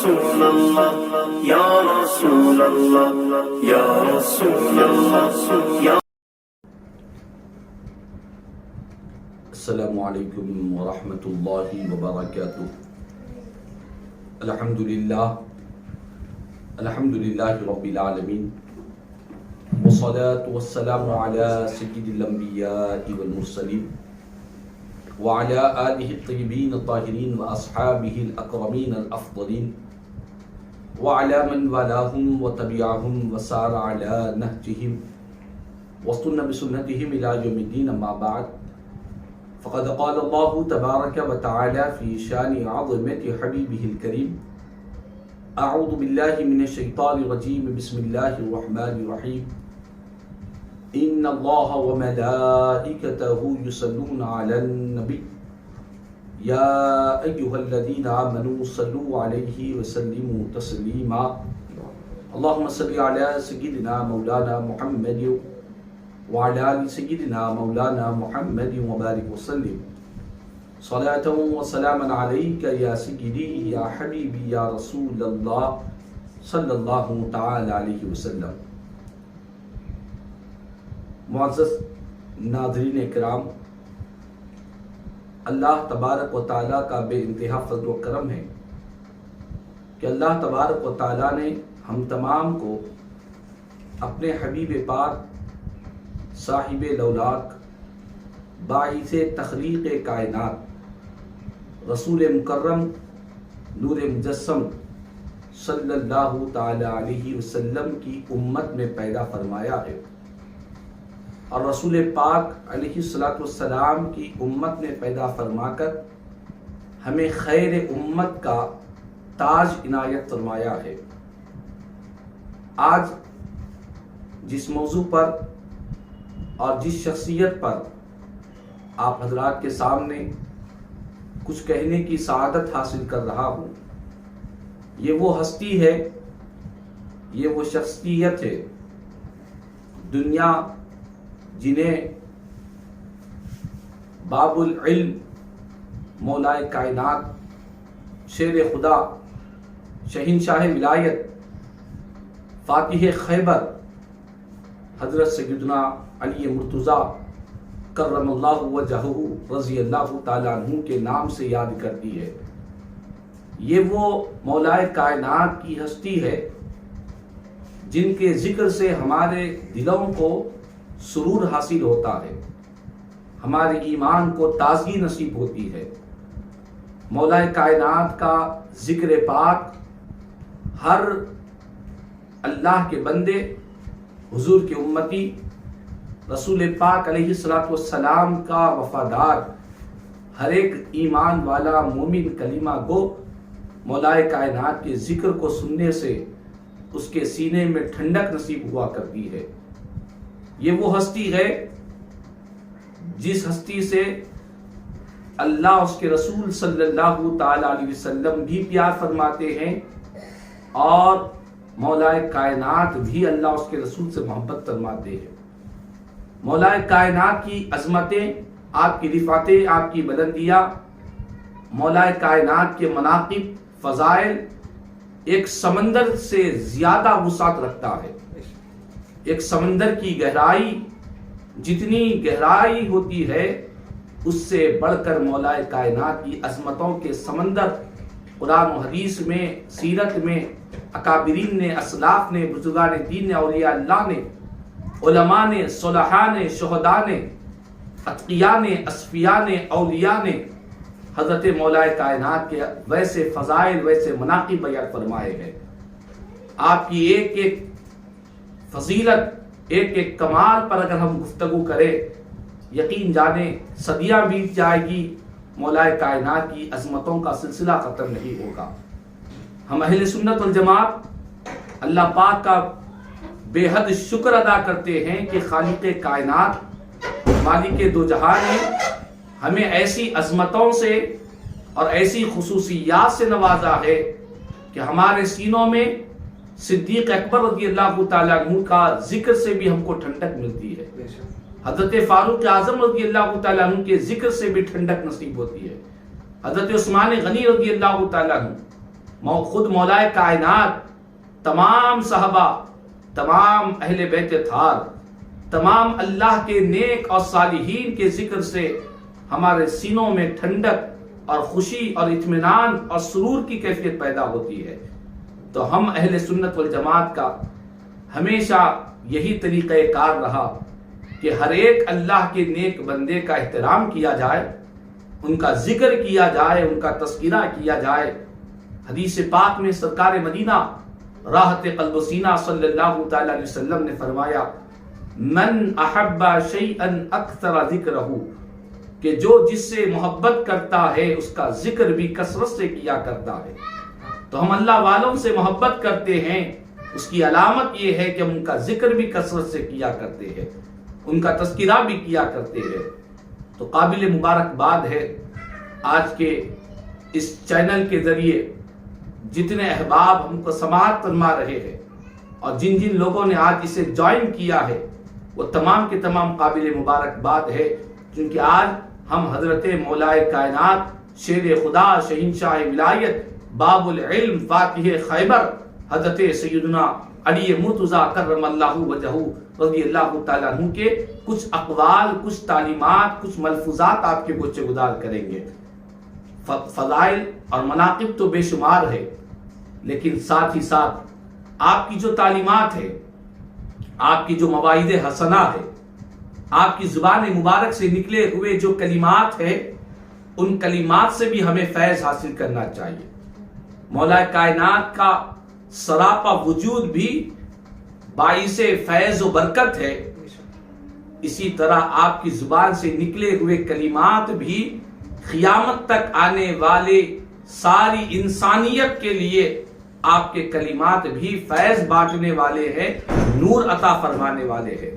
رسول اللہ یا رسول اللہ یا رسول اللہ یا السلام علیکم ورحمۃ اللہ وبرکاتہ۔ الحمدللہ رب العالمین، والصلاة والسلام علی سید الانبیاء والمرسلین وعلى آلہ الطیبین الطاہرین واصحابہ الاکرمین الافضلین وعلى من والاہم وتبعہم وسار علی نہجہم واستنى بسنتہم الى یوم الدین، اما بعد فقد قال اللہ تبارک وتعالی فی شان عظمت حبیبہ الکریم: اعوذ باللہ من الشیطان الرجیم، بسم اللہ الرحمن الرحیم، ان اللہ وملائکتہ یصلون علی النبی یا ایہا الذین آمنوا صلوا علیہ وسلموا تسلیما۔ اللہم صل علی سیدنا مولانا محمد وعلی آل سیدنا مولانا محمد وبارک وسلم، صلاۃ وسلاما علیک یا سیدی یا حبیبی یا رسول اللہ صلی اللہ تعالی علیہ وسلم۔ معزز ناظرین کرام، اللہ تبارک و تعالیٰ کا بے انتہا فضل و کرم ہے کہ اللہ تبارک و تعالیٰ نے ہم تمام کو اپنے حبیب پاک صاحب لولاک باعث تخلیق کائنات رسول مکرم نور مجسم صلی اللہ تعالی علیہ وسلم کی امت میں پیدا فرمایا ہے، اور رسول پاک علیہ السلام کی امت میں پیدا فرما کر ہمیں خیر امت کا تاج عنایت فرمایا ہے۔ آج جس موضوع پر اور جس شخصیت پر آپ حضرات کے سامنے کچھ کہنے کی سعادت حاصل کر رہا ہوں، یہ وہ ہستی ہے، یہ وہ شخصیت ہے دنیا جنہیں باب العلم، مولائے کائنات، شیر خدا، شہنشاہ ولایت، فاتح خیبر حضرت سیدنا علی مرتضیٰ کرم اللہ وجہہ رضی اللہ تعالیٰ عنہ کے نام سے یاد کرتی ہے۔ یہ وہ مولائے کائنات کی ہستی ہے جن کے ذکر سے ہمارے دلوں کو سرور حاصل ہوتا ہے، ہمارے ایمان کو تازگی نصیب ہوتی ہے۔ مولائے کائنات کا ذکر پاک ہر اللہ کے بندے، حضور کے امتی، رسول پاک علیہ السلام کا وفادار، ہر ایک ایمان والا مومن کلمہ گو مولائے کائنات کے ذکر کو سننے سے اس کے سینے میں ٹھنڈک نصیب ہوا کرتی ہے۔ یہ وہ ہستی ہے جس ہستی سے اللہ اس کے رسول صلی اللہ تعالی علیہ وسلم بھی پیار فرماتے ہیں، اور مولائے کائنات بھی اللہ اس کے رسول سے محبت فرماتے ہیں۔ مولائے کائنات کی عظمتیں، آپ کی رفعتیں، آپ کی بلندیاں، مولائے کائنات کے مناقب، فضائل ایک سمندر سے زیادہ وسعت رکھتا ہے۔ ایک سمندر کی گہرائی جتنی گہرائی ہوتی ہے، اس سے بڑھ کر مولائے کائنات کی عظمتوں کے سمندر قرآن و حدیث میں، سیرت میں اکابرین نے، اسلاف نے، بزرگان دین نے، اولیاء اللہ نے، علماء نے، صلحاء نے، شہداء نے، اتقیاء نے، اصفیاء نے، اولیاء نے حضرت مولائے کائنات کے ویسے فضائل، ویسے مناقب بیان فرمائے ہیں۔ آپ کی ایک ایک فضیلت، ایک ایک کمال پر اگر ہم گفتگو کریں، یقین جانیں صدیاں بیت جائے گی، مولائے کائنات کی عظمتوں کا سلسلہ ختم نہیں ہوگا۔ ہم اہل سنت والجماعت اللہ پاک کا بے حد شکر ادا کرتے ہیں کہ خالق کائنات، مالک دو جہاں نے ہمیں ایسی عظمتوں سے اور ایسی خصوصیات سے نوازا ہے کہ ہمارے سینوں میں صدیق اکبر رضی اللہ تعالیٰ عنہ کا ذکر سے بھی ہم کو ٹھنڈک ملتی ہے، حضرت فاروق اعظم رضی اللہ تعالیٰ عنہ کے ذکر سے بھی ٹھنڈک نصیب ہوتی ہے، حضرت عثمان غنی رضی اللہ تعالیٰ عنہ، خود مولائے کائنات تمام صحابہ، تمام اہل بیت اطہار، تمام اللہ کے نیک اور صالحین کے ذکر سے ہمارے سینوں میں ٹھنڈک اور خوشی اور اطمینان اور سرور کی کیفیت پیدا ہوتی ہے۔ تو ہم اہل سنت والجماعت کا ہمیشہ یہی طریقہ کار رہا کہ ہر ایک اللہ کے نیک بندے کا احترام کیا جائے، ان کا ذکر کیا جائے، ان کا تذکرہ کیا جائے۔ حدیث پاک میں سرکار مدینہ راحت قلب و سینہ صلی اللہ تعالی علیہ وسلم نے فرمایا، من احب شیئا اکثر ذکرہ، کہ جو جس سے محبت کرتا ہے اس کا ذکر بھی کثرت سے کیا کرتا ہے۔ تو ہم اللہ والوں سے محبت کرتے ہیں، اس کی علامت یہ ہے کہ ہم ان کا ذکر بھی کثرت سے کیا کرتے ہیں، ان کا تذکرہ بھی کیا کرتے ہیں۔ تو قابل مبارکباد ہے آج کے اس چینل کے ذریعے جتنے احباب ہم کو سماعت فرما رہے ہیں اور جن جن لوگوں نے آج اسے جوائن کیا ہے، وہ تمام کے تمام قابل مبارکباد ہے، کیونکہ آج ہم حضرت مولائے کائنات شیر خدا شہنشاہ ولایت باب العلم فاتح خیبر حضرت سیدنا علی مرتضیٰ کرم اللہ وجہہ رضی اللہ تعالیٰ عنہ کے کچھ اقوال، کچھ تعلیمات، کچھ ملفوظات آپ کے گوشے گزار کریں گے۔ فضائل اور مناقب تو بے شمار ہے، لیکن ساتھ ہی ساتھ آپ کی جو تعلیمات ہے، آپ کی جو مواعظ حسنہ ہے، آپ کی زبان مبارک سے نکلے ہوئے جو کلمات ہیں، ان کلمات سے بھی ہمیں فیض حاصل کرنا چاہیے۔ مولا کائنات کا سراپا وجود بھی باعث فیض و برکت ہے، اسی طرح آپ کی زبان سے نکلے ہوئے کلمات بھی قیامت تک آنے والے ساری انسانیت کے لیے آپ کے کلمات بھی فیض بانٹنے والے ہیں، نور عطا فرمانے والے ہیں۔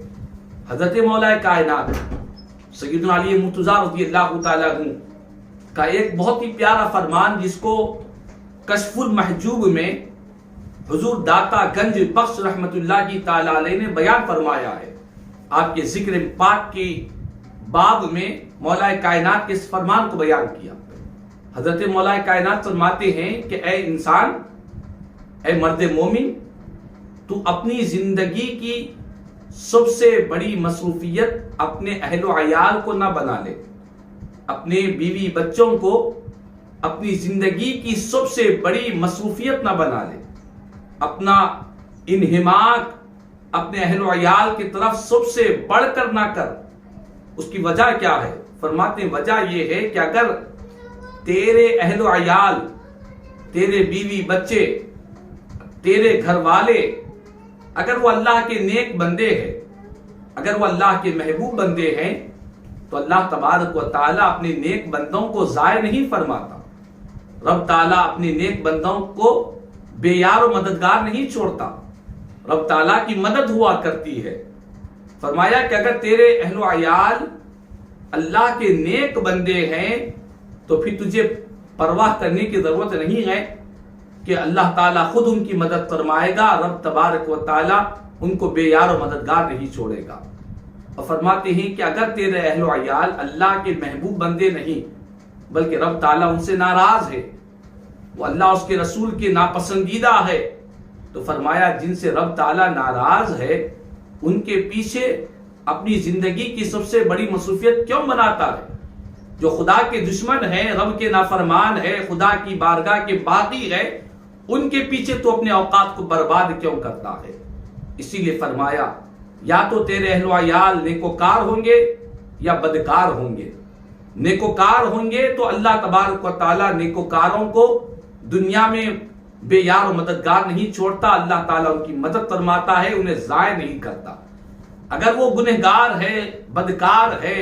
حضرت مولا کائنات سیدنا علی مرتضیٰ رضی اللہ تعالیٰ عنہ کا ایک بہت ہی پیارا فرمان، جس کو کشف المحجوب میں حضور داتا گنج بخش رحمت اللہ کی تعالیٰ علیہ نے بیان فرمایا ہے۔ آپ کے ذکر پاک کی باب میں مولا کائنات کے اس فرمان کو بیان کیا۔ حضرت مولا کائنات فرماتے ہیں کہ اے انسان، اے مرد مومن، تو اپنی زندگی کی سب سے بڑی مصروفیت اپنے اہل و عیال کو نہ بنا لے، اپنے بیوی بچوں کو اپنی زندگی کی سب سے بڑی مصروفیت نہ بنا لے، اپنا انہماک اپنے اہل و عیال کی طرف سب سے بڑھ کر نہ کر۔ اس کی وجہ کیا ہے؟ فرماتے ہیں وجہ یہ ہے کہ اگر تیرے اہل و عیال، تیرے بیوی بچے، تیرے گھر والے اگر وہ اللہ کے نیک بندے ہیں، اگر وہ اللہ کے محبوب بندے ہیں، تو اللہ تبارک و تعالیٰ اپنے نیک بندوں کو ضائع نہیں فرماتا۔ رب تعالیٰ اپنے نیک بندوں کو بے یار و مددگار نہیں چھوڑتا، رب تعالیٰ کی مدد ہوا کرتی ہے۔ فرمایا کہ اگر تیرے اہل و عیال اللہ کے نیک بندے ہیں تو پھر تجھے پرواہ کرنے کی ضرورت نہیں ہے کہ اللہ تعالیٰ خود ان کی مدد فرمائے گا، رب تبارک و تعالیٰ ان کو بے یار و مددگار نہیں چھوڑے گا۔ اور فرماتے ہیں کہ اگر تیرے اہل و عیال اللہ کے محبوب بندے نہیں بلکہ رب تعالیٰ ان سے ناراض ہے، وہ اللہ اس کے رسول کے ناپسندیدہ ہے، تو فرمایا جن سے رب تعالیٰ ناراض ہے ان کے پیچھے اپنی زندگی کی سب سے بڑی مصروفیت کیوں بناتا ہے؟ جو خدا کے دشمن ہے، رب کے نافرمان ہے، خدا کی بارگاہ کے باغی ہے، ان کے پیچھے تو اپنے اوقات کو برباد کیوں کرتا ہے؟ اسی لیے فرمایا یا تو تیرے اہل و عیال نیکوکار ہوں گے یا بدکار ہوں گے۔ نیکوکار ہوں گے تو اللہ تبارک و تعالیٰ نیکوکاروں کو دنیا میں بے یار و مددگار نہیں چھوڑتا، اللہ تعالیٰ ان کی مدد فرماتا ہے، انہیں ضائع نہیں کرتا۔ اگر وہ گنہگار ہے، بدکار ہے،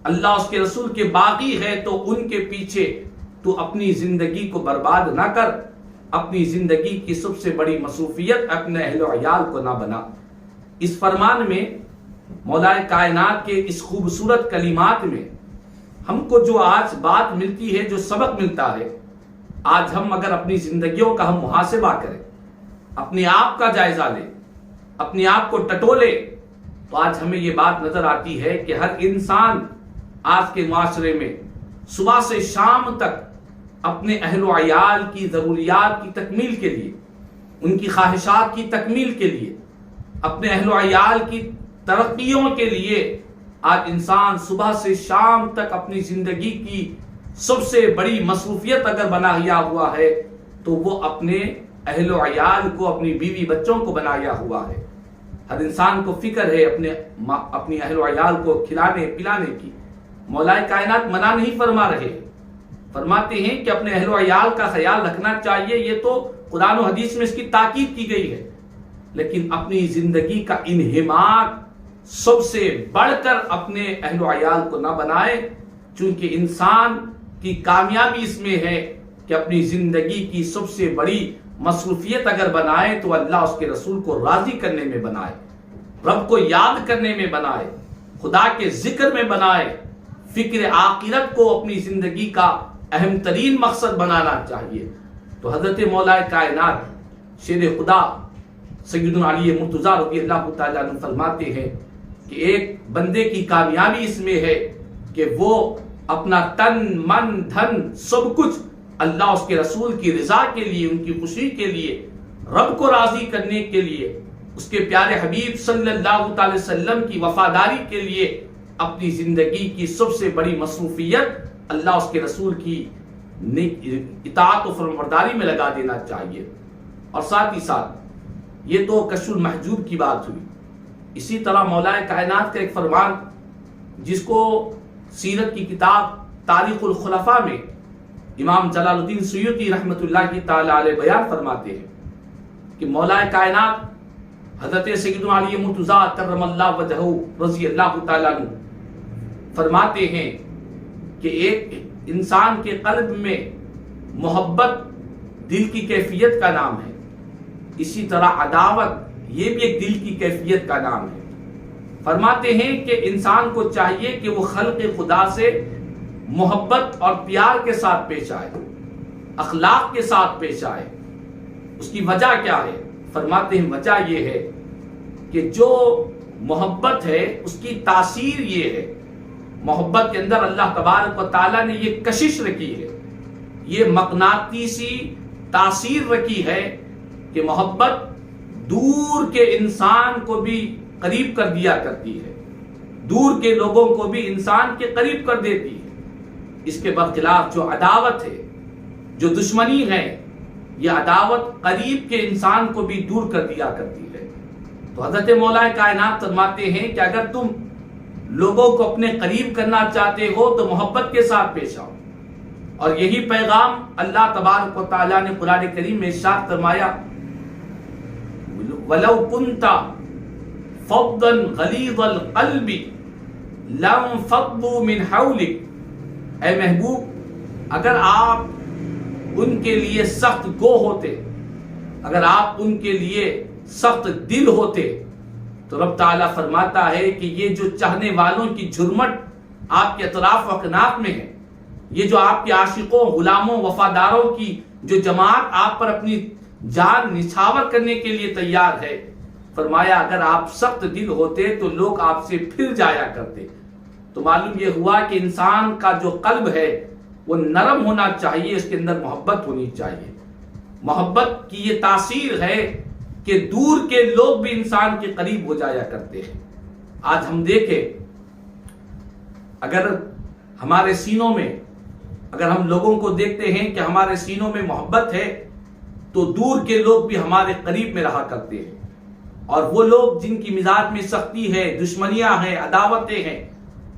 اللہ اس کے رسول کے باغی ہے، تو ان کے پیچھے تو اپنی زندگی کو برباد نہ کر، اپنی زندگی کی سب سے بڑی مصروفیت اپنے اہل و عیال کو نہ بنا۔ اس فرمان میں مولا کائنات کے اس خوبصورت کلمات میں ہم کو جو آج بات ملتی ہے، جو سبق ملتا ہے، آج ہم اگر اپنی زندگیوں کا ہم محاسبہ کریں، اپنے آپ کا جائزہ لیں، اپنے آپ کو ٹٹولے، تو آج ہمیں یہ بات نظر آتی ہے کہ ہر انسان آج کے معاشرے میں صبح سے شام تک اپنے اہل و عیال کی ضروریات کی تکمیل کے لیے، ان کی خواہشات کی تکمیل کے لیے، اپنے اہل و عیال کی ترقیوں کے لیے آج انسان صبح سے شام تک اپنی زندگی کی سب سے بڑی مصروفیت اگر بنایا ہوا ہے تو وہ اپنے اہل و عیال کو، اپنی بیوی بچوں کو بنایا ہوا ہے۔ ہر انسان کو فکر ہے اپنی اہل و عیال کو کھلانے پلانے کی۔ مولا کائنات منع نہیں فرما رہے، فرماتے ہیں کہ اپنے اہل و عیال کا خیال رکھنا چاہیے، یہ تو قرآن و حدیث میں اس کی تاکید کی گئی ہے، لیکن اپنی زندگی کا انہماک سب سے بڑھ کر اپنے اہل و عیال کو نہ بنائے، چونکہ انسان کی کامیابی اس میں ہے کہ اپنی زندگی کی سب سے بڑی مصروفیت اگر بنائے تو اللہ اس کے رسول کو راضی کرنے میں بنائے، رب کو یاد کرنے میں بنائے، خدا کے ذکر میں بنائے۔ فکر آخرت کو اپنی زندگی کا اہم ترین مقصد بنانا چاہیے۔ تو حضرت مولا کائنات شیر خدا سیدنا علی مرتضیٰ رضی اللہ تعالیٰ عنہ فرماتے ہیں کہ ایک بندے کی کامیابی اس میں ہے کہ وہ اپنا تن من دھن سب کچھ اللہ اس کے رسول کی رضا کے لیے، ان کی خوشی کے لیے، رب کو راضی کرنے کے لیے، اس کے پیارے حبیب صلی اللہ تعالی وسلم کی وفاداری کے لیے اپنی زندگی کی سب سے بڑی مصروفیت اللہ اس کے رسول کی اطاعت و فرمانبرداری میں لگا دینا چاہیے۔ اور ساتھ ہی ساتھ یہ تو کشف المحجوب کی بات ہوئی، اسی طرح مولا کائنات کا ایک فرمان جس کو سیرت کی کتاب تاریخ الخلفاء میں امام جلال الدین سیوطی رحمۃ اللہ تعالی علیہ بیان فرماتے ہیں کہ مولا کائنات حضرت سیدنا علی مرتضیٰ کرم اللہ وجہہ رضی اللہ تعالیٰ عنہ فرماتے ہیں کہ ایک انسان کے قلب میں محبت دل کی کیفیت کا نام ہے، اسی طرح عداوت یہ بھی ایک دل کی کیفیت کا نام ہے۔ فرماتے ہیں کہ انسان کو چاہیے کہ وہ خلق خدا سے محبت اور پیار کے ساتھ پیش آئے، اخلاق کے ساتھ پیش آئے۔ اس کی وجہ کیا ہے؟ فرماتے ہیں وجہ یہ ہے کہ جو محبت ہے اس کی تاثیر یہ ہے، محبت کے اندر اللہ تبارک و تعالیٰ نے یہ کشش رکھی ہے، یہ مقناطیسی تاثیر رکھی ہے کہ محبت دور کے انسان کو بھی قریب کر دیا کرتی ہے، دور کے لوگوں کو بھی انسان کے قریب کر دیتی ہے۔ اس کے برخلاف جو عداوت ہے، جو دشمنی ہے، یہ عداوت قریب کے انسان کو بھی دور کر دیا کرتی ہے۔ تو حضرت مولا کائنات فرماتے ہیں کہ اگر تم لوگوں کو اپنے قریب کرنا چاہتے ہو تو محبت کے ساتھ پیش آؤ، اور یہی پیغام اللہ تبارک و تعالیٰ نے قرآن کریم میں ارشاد فرمایا وَلَوْ كُنْتَ فَضًّا غَلِيظَ الْقَلْبِ لَانفَضُّوا مِنْ حَوْلِكَ، اے محبوب اگر آپ ان کے لیے سخت گو ہوتے، اگر آپ ان کے لیے سخت دل ہوتے، تو رب تعالیٰ فرماتا ہے کہ یہ جو چاہنے والوں کی جھرمٹ آپ کے اطراف و اکناف میں ہے، یہ جو آپ کے عاشقوں، غلاموں، وفاداروں کی جو جماعت آپ پر اپنی جان نچھاور کرنے کے لیے تیار ہے، فرمایا اگر آپ سخت دل ہوتے تو لوگ آپ سے پھر جایا کرتے۔ تو معلوم یہ ہوا کہ انسان کا جو قلب ہے وہ نرم ہونا چاہیے، اس کے اندر محبت ہونی چاہیے۔ محبت کی یہ تاثیر ہے کہ دور کے لوگ بھی انسان کے قریب ہو جایا کرتے ہیں۔ آج ہم دیکھیں، اگر ہمارے سینوں میں، اگر ہم لوگوں کو دیکھتے ہیں کہ ہمارے سینوں میں محبت ہے تو دور کے لوگ بھی ہمارے قریب میں رہا کرتے ہیں، اور وہ لوگ جن کی مزاج میں سختی ہے، دشمنیاں ہیں، عداوتیں ہیں،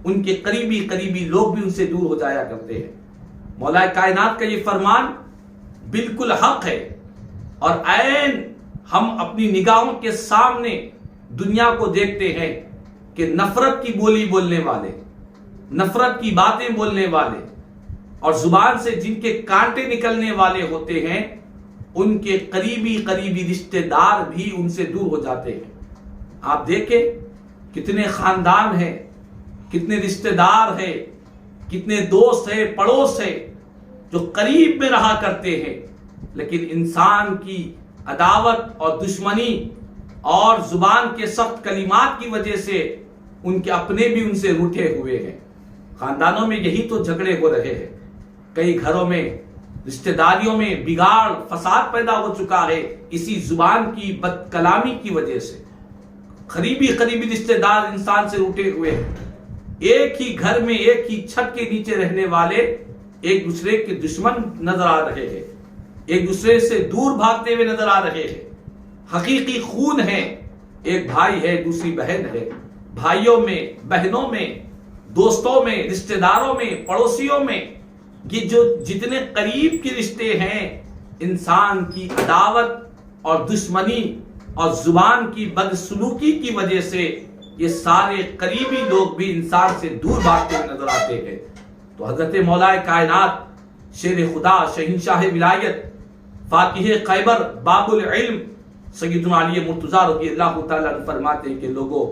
ان کے قریبی لوگ بھی ان سے دور ہو جایا کرتے ہیں۔ مولا کائنات کا یہ فرمان بالکل حق ہے، اور عین ہم اپنی نگاہوں کے سامنے دنیا کو دیکھتے ہیں کہ نفرت کی بولی بولنے والے، نفرت کی باتیں بولنے والے، اور زبان سے جن کے کانٹے نکلنے والے ہوتے ہیں، ان کے قریبی رشتہ دار بھی ان سے دور ہو جاتے ہیں۔ آپ دیکھیں کتنے خاندان ہیں، کتنے رشتہ دار ہیں، کتنے دوست ہیں، پڑوس ہیں جو قریب میں رہا کرتے ہیں، لیکن انسان کی عداوت اور دشمنی اور زبان کے سخت کلمات کی وجہ سے ان کے اپنے بھی ان سے روٹھے ہوئے ہیں۔ خاندانوں میں یہی تو جھگڑے ہو رہے ہیں، کئی گھروں میں رشتہ داریوں میں بگاڑ فساد پیدا ہو چکا ہے اسی زبان کی بد کلامی کی وجہ سے. قریبی رشتہ دار انسان سے اٹھے ہوئے، ایک ہی گھر میں ایک ہی چھت کے نیچے رہنے والے ایک دوسرے کے دشمن نظر آ رہے ہیں، ایک دوسرے سے دور بھاگتے ہوئے نظر آ رہے ہیں. حقیقی خون ہے، ایک بھائی ہے دوسری بہن ہے. بھائیوں میں، بہنوں میں، دوستوں میں، رشتہ داروں میں، پڑوسیوں میں، یہ جو جتنے قریب کے رشتے ہیں، انسان کی عداوت اور دشمنی اور زبان کی بدسلوکی کی وجہ سے یہ سارے قریبی لوگ بھی انسان سے دور بھاگتے ہوئے نظر آتے ہیں. تو حضرت مولا کائنات، شیر خدا، شہنشاہ ولایت، فاتح خیبر، باب العلم سیدنا علی مرتضیٰ رضی اللہ تعالیٰ عنہ فرماتے ہیں کہ لوگوں،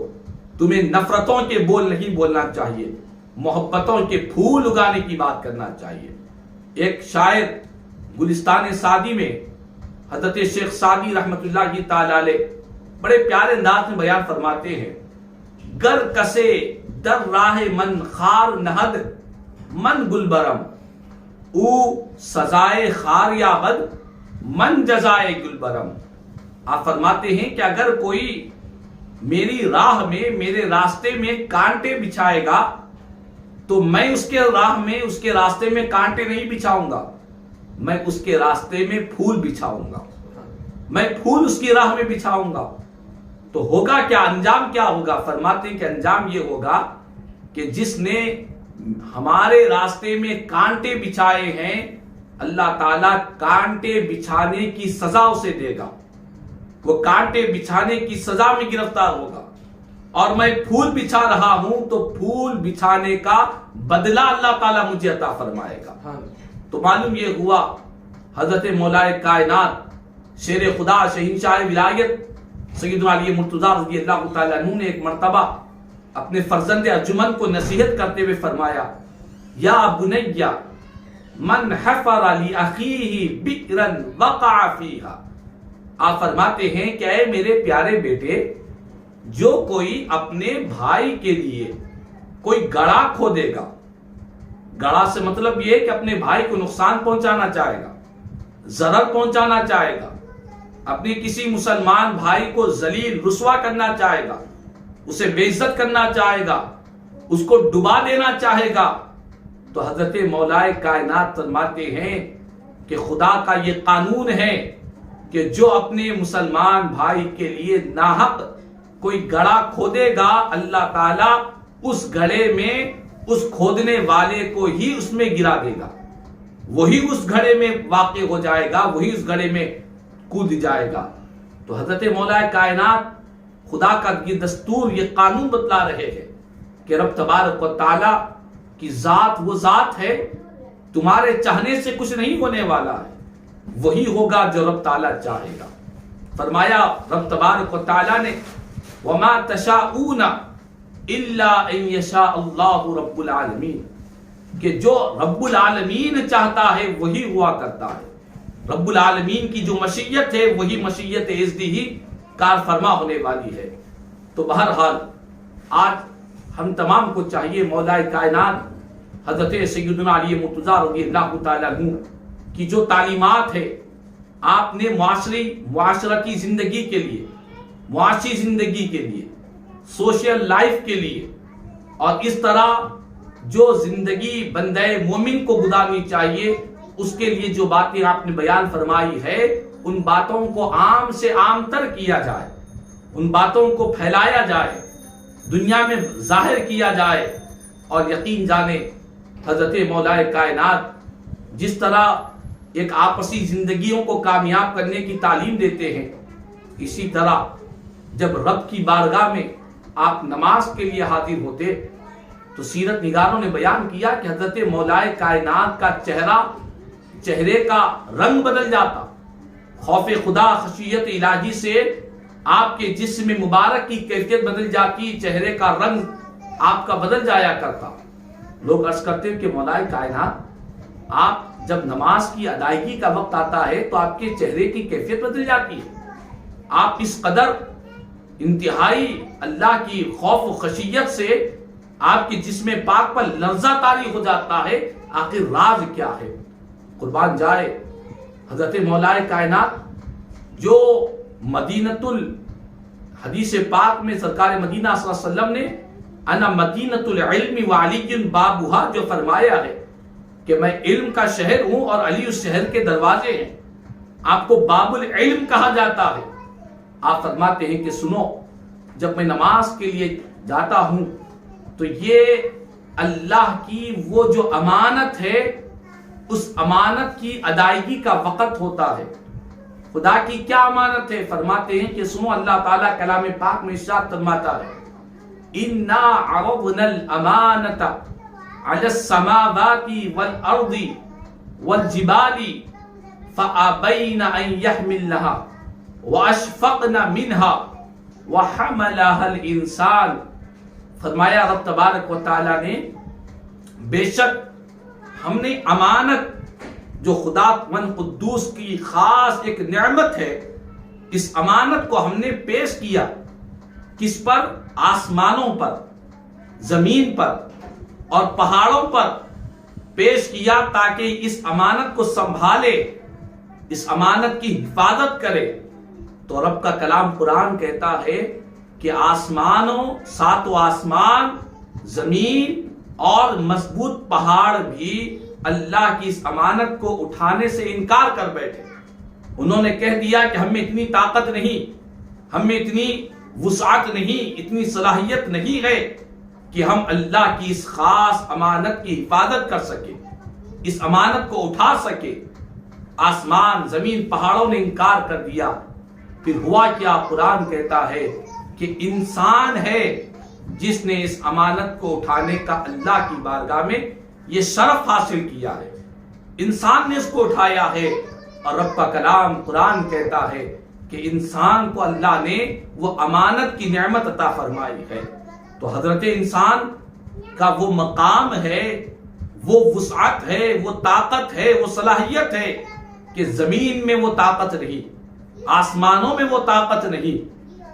تمہیں نفرتوں کے بول نہیں بولنا چاہیے، محبتوں کے پھول اگانے کی بات کرنا چاہیے. ایک شاعر گلستان سعدی میں حضرت شیخ سعدی رحمت اللہ تعالی علیہ بڑے پیارے انداز میں بیان فرماتے ہیں، گر کسے در راہ من خار نہد من گلبرم، او سزائے خار یابد من جزائے گلبرم. آپ فرماتے ہیں کہ اگر کوئی میری راہ میں، میرے راستے میں کانٹے بچھائے گا تو میں اس کے راہ میں، اس کے راستے میں کانٹے نہیں بچھاؤں گا، میں اس کے راستے میں پھول بچھاؤں گا، میں پھول اس کی راہ میں بچھاؤں گا. تو ہوگا کیا، انجام کیا ہوگا؟ فرماتے ہیں کہ انجام یہ ہوگا کہ جس نے ہمارے راستے میں کانٹے بچھائے ہیں، اللہ تعالیٰ کانٹے بچھانے کی سزا اسے دے گا، وہ کانٹے بچھانے کی سزا میں گرفتار ہوگا. اور میں پھول بچھا رہا ہوں تو پھول بچھانے کا بدلہ اللہ تعالیٰ مجھے عطا فرمائے گا. تو معلوم یہ ہوا حضرت مولا کائنات، شیر خدا، شہنشاہ ولایت سیدنا علی مرتضیٰ رضی اللہ تعالیٰ عنہ نے ایک مرتبہ اپنے فرزند ارجمن کو نصیحت کرتے ہوئے فرمایا، یا بنی من حفر لاخیہ بئرا وقع فیہا. آپ فرماتے ہیں کہ اے میرے پیارے بیٹے، جو کوئی اپنے بھائی کے لیے کوئی گڑھا کھودے گا، گڑھا سے مطلب یہ کہ اپنے بھائی کو نقصان پہنچانا چاہے گا، ضرر پہنچانا چاہے گا، اپنے کسی مسلمان بھائی کو ذلیل رسوا کرنا چاہے گا، اسے بے عزت کرنا چاہے گا، اس کو ڈبا دینا چاہے گا، تو حضرت مولا کائنات فرماتے ہیں کہ خدا کا یہ قانون ہے کہ جو اپنے مسلمان بھائی کے لیے ناحق کوئی گڑھا کھودے گا، اللہ تعالیٰ اس گڑھے میں اس کھودنے والے کو ہی اس میں گرا دے گا، وہی اس گڑھے میں واقع ہو جائے گا، وہی اس گڑھے میں کود جائے گا. تو حضرت مولا کائنات، خدا کا یہ دستور، یہ قانون بتلا رہے ہیں کہ رب تبارک و تعالیٰ کی ذات وہ ذات ہے، تمہارے چاہنے سے کچھ نہیں ہونے والا ہے، وہی ہوگا جو رب تعالیٰ چاہے گا. فرمایا رب تبارک و تعالیٰ نے، وَمَا تَشَاءُونَ إِلَّا أَن يَشَاءَ اللَّهُ رَبُّ الْعَالَمِينَ، کہ جو رب العالمین چاہتا ہے وہی ہوا کرتا ہے. رب العالمین کی جو مشیت ہے وہی مشیت ازدی ہی کار فرما ہونے والی ہے. تو بہرحال آج ہم تمام کو چاہیے مولا کائنات حضرت سیدنا علی مرتضیٰ رضی اللہ تعالیٰ عنہ کی جو تعلیمات ہے، آپ نے معاشرتی زندگی کے لیے، معاشی زندگی کے لیے، سوشل لائف کے لیے، اور اس طرح جو زندگی بندے مومن کو گزارنی چاہیے، اس کے لیے جو باتیں آپ نے بیان فرمائی ہے، ان باتوں کو عام سے عام تر کیا جائے، ان باتوں کو پھیلایا جائے، دنیا میں ظاہر کیا جائے. اور یقین جانے حضرت مولا کائنات جس طرح ایک آپسی زندگیوں کو کامیاب کرنے کی تعلیم دیتے ہیں، اسی طرح جب رب کی بارگاہ میں آپ نماز کے لیے حاضر ہوتے تو سیرت نگاروں نے بیان کیا کہ حضرت مولا کائنات کا چہرے کا رنگ بدل جاتا، خوف خدا، خشیت الہی سے آپ کے جسم مبارک کی کیفیت بدل جاتی، چہرے کا رنگ آپ کا بدل جایا کرتا. لوگ عرض کرتے ہیں کہ مولا کائنات، آپ جب نماز کی ادائیگی کا وقت آتا ہے تو آپ کے چہرے کی کیفیت بدل جاتی ہے، آپ اس قدر انتہائی اللہ کی خوف و خشیت سے آپ کے جسم پاک پر لرزہ طاری ہو جاتا ہے، آخر راز کیا ہے؟ قربان جائے حضرت مولا کائنات جو مدینۃ حدیث پاک میں سرکار مدینہ صلی اللہ علیہ وسلم نے انا مدینۃ العلم وعلی بابها جو فرمایا ہے کہ میں علم کا شہر ہوں اور علی اس شہر کے دروازے ہیں، آپ کو باب العلم کہا جاتا ہے۔ آپ فرماتے ہیں کہ سنو، جب میں نماز کے لیے جاتا ہوں تو یہ اللہ کی وہ جو امانت ہے، اس امانت کی ادائیگی کا وقت ہوتا ہے۔ خدا کی کیا امانت ہے؟ فرماتے ہیں کہ سنو، اللہ تعالیٰ کلام پاک میں ارشاد فرماتا ہے اِنَّا عَرَضْنَا الْأَمَانَةَ عَلَى السَّمَاوَاتِ وَالْأَرْضِ وَالْجِبَالِ فَأَبَيْنَ أَن يَحْمِلْنَهَا وَأَشْفَقْنَ مِنْهَا وَحَمَلَهَا الْإِنسَانُ۔ فرمایا رب تبارک و تعالیٰ نے بے شک ہم نے امانت جو خدا من قدوس کی خاص ایک نعمت ہے، اس امانت کو ہم نے پیش کیا کس پر؟ آسمانوں پر، زمین پر اور پہاڑوں پر پیش کیا تاکہ اس امانت کو سنبھالے، اس امانت کی حفاظت کرے۔ تو رب کا کلام قرآن کہتا ہے کہ آسمانوں، ساتوں آسمان، زمین اور مضبوط پہاڑ بھی اللہ کی اس امانت کو اٹھانے سے انکار کر بیٹھے۔ انہوں نے کہہ دیا کہ ہم میں اتنی طاقت نہیں، ہم میں اتنی وسعت نہیں، اتنی صلاحیت نہیں ہے کہ ہم اللہ کی اس خاص امانت کی حفاظت کر سکے، اس امانت کو اٹھا سکے۔ آسمان، زمین، پہاڑوں نے انکار کر دیا۔ پھر ہوا کیا؟ قرآن کہتا ہے کہ انسان ہے جس نے اس امانت کو اٹھانے کا اللہ کی بارگاہ میں یہ شرف حاصل کیا ہے، انسان نے اس کو اٹھایا ہے۔ اور رب کا کلام قرآن کہتا ہے کہ انسان کو اللہ نے وہ امانت کی نعمت عطا فرمائی ہے۔ تو حضرت انسان کا وہ مقام ہے، وہ وسعت ہے، وہ طاقت ہے، وہ صلاحیت ہے کہ زمین میں وہ طاقت نہیں، آسمانوں میں وہ طاقت نہیں،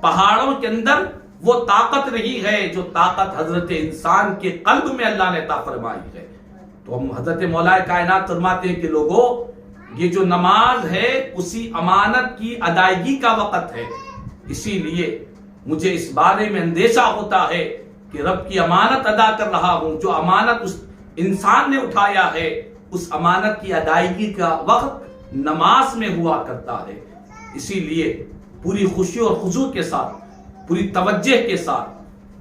پہاڑوں کے اندر وہ طاقت نہیں ہے جو طاقت حضرت انسان کے قلب میں اللہ نے عطا فرمائی ہے۔ تو ہم حضرت مولا کائنات فرماتے ہیں کہ لوگوں، یہ جو نماز ہے اسی امانت کی ادائیگی کا وقت ہے، اسی لیے مجھے اس بارے میں اندیشہ ہوتا ہے کہ رب کی امانت ادا کر رہا ہوں، جو امانت اس انسان نے اٹھایا ہے، اس امانت کی ادائیگی کا وقت نماز میں ہوا کرتا ہے۔ اسی لیے پوری خوشی اور خضوع کے ساتھ، پوری توجہ کے ساتھ،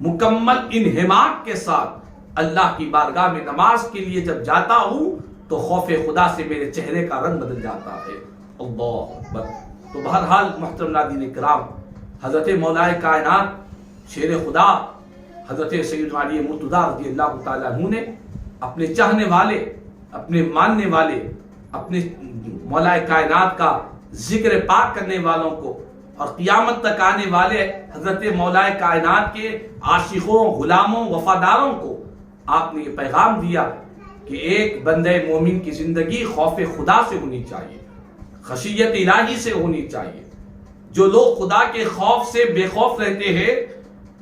مکمل انہماک کے ساتھ اللہ کی بارگاہ میں نماز کے لیے جب جاتا ہوں تو خوف خدا سے میرے چہرے کا رنگ بدل جاتا ہے۔ اللہ اکبر۔ تو بہرحال محترم ناظرین کرام، حضرت مولا کائنات شیر خدا حضرت سیدنا علی مرتضیٰ رضی اللہ تعالیٰ عنہ نے اپنے چاہنے والے، اپنے ماننے والے، اپنے مولا کائنات کا ذکر پاک کرنے والوں کو اور قیامت تک آنے والے حضرت مولا کائنات کے عاشقوں، غلاموں، وفاداروں کو آپ نے یہ پیغام دیا کہ ایک بندہ مومن کی زندگی خوف خدا سے ہونی چاہیے، خشیت الہی سے ہونی چاہیے۔ جو لوگ خدا کے خوف سے بے خوف رہتے ہیں،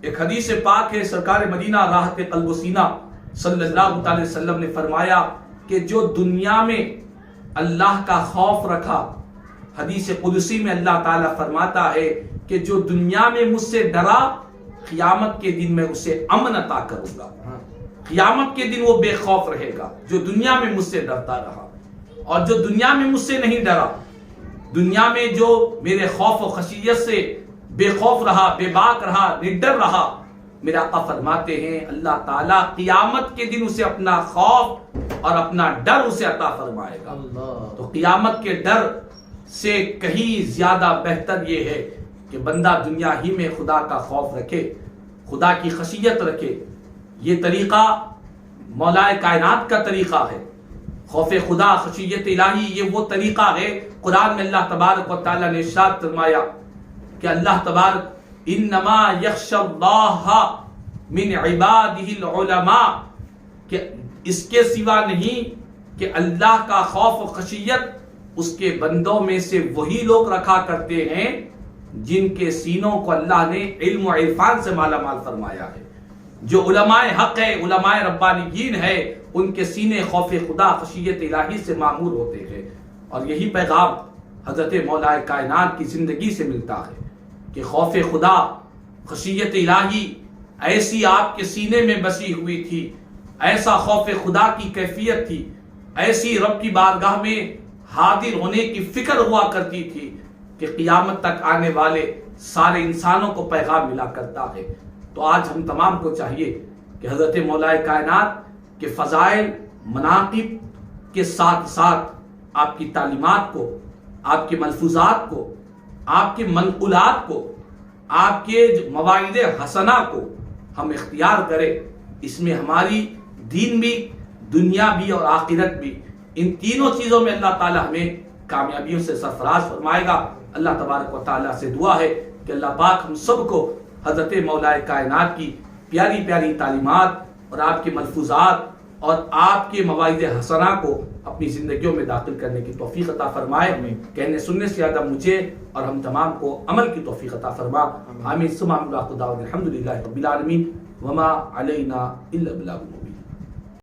ایک حدیث پاک ہے، سرکار مدینہ راحت قلب و سینہ صلی اللہ علیہ وسلم نے فرمایا کہ جو دنیا میں اللہ کا خوف رکھا، حدیث قدسی میں اللہ تعالیٰ فرماتا ہے کہ جو دنیا میں مجھ سے ڈرا، قیامت کے دن میں اسے امن عطا کروں گا۔ قیامت کے دن وہ بے خوف رہے گا جو دنیا میں مجھ سے ڈرتا رہا، اور جو دنیا میں مجھ سے نہیں ڈرا، دنیا میں جو میرے خوف و خشیت سے بے خوف رہا، بے باک رہا، نڈر رہا، میرے آقا فرماتے ہیں اللہ تعالیٰ قیامت کے دن اسے اپنا خوف اور اپنا ڈر اسے عطا فرمائے گا۔ تو قیامت کے ڈر سے کہیں زیادہ بہتر یہ ہے کہ بندہ دنیا ہی میں خدا کا خوف رکھے، خدا کی خشیت رکھے۔ یہ طریقہ مولا کائنات کا طریقہ ہے، خوف خدا، خشیت الہی، یہ وہ طریقہ ہے۔ قرآن میں اللہ تبارک و تعالیٰ نے ارشاد فرمایا کہ اللہ تبارک انما یخشی اللہ من عبادہ العلماء، کہ اس کے سوا نہیں کہ اللہ کا خوف و خشیت اس کے بندوں میں سے وہی لوگ رکھا کرتے ہیں جن کے سینوں کو اللہ نے علم و عرفان سے مالا مال فرمایا ہے۔ جو علماء حق ہے، علماء ربانیین ہے، ان کے سینے خوف خدا خشیت الہی سے معمور ہوتے ہیں۔ اور یہی پیغام حضرت مولا کائنات کی زندگی سے ملتا ہے کہ خوف خدا خشیت الہی ایسی آپ کے سینے میں بسی ہوئی تھی، ایسا خوف خدا کی کیفیت تھی، ایسی رب کی بارگاہ میں حاضر ہونے کی فکر ہوا کرتی تھی کہ قیامت تک آنے والے سارے انسانوں کو پیغام ملا کرتا ہے۔ تو آج ہم تمام کو چاہیے کہ حضرت مولا کائنات کے فضائل مناقب کے ساتھ ساتھ آپ کی تعلیمات کو، آپ کے ملفوظات کو، آپ کے منقولات کو، آپ کے مواعظ حسنہ کو ہم اختیار کریں۔ اس میں ہماری دین بھی، دنیا بھی اور آخرت بھی، ان تینوں چیزوں میں اللہ تعالیٰ ہمیں کامیابیوں سے سرفراز فرمائے گا۔ اللہ تبارک و تعالیٰ سے دعا ہے کہ اللہ پاک ہم سب کو حضرت مولا کائنات کی پیاری پیاری تعلیمات اور آپ کے ملفوظات اور آپ کے مواعظ حسنہ کو اپنی زندگیوں میں داخل کرنے کی توفیق عطا فرمائے۔ کہنے سننے سے زیادہ مجھے اور ہم تمام کو عمل کی توفیق عطا فرما۔ آمین ثم آمین۔ الحمدللہ رب العالمین وما علینا الا البلاغ المبین۔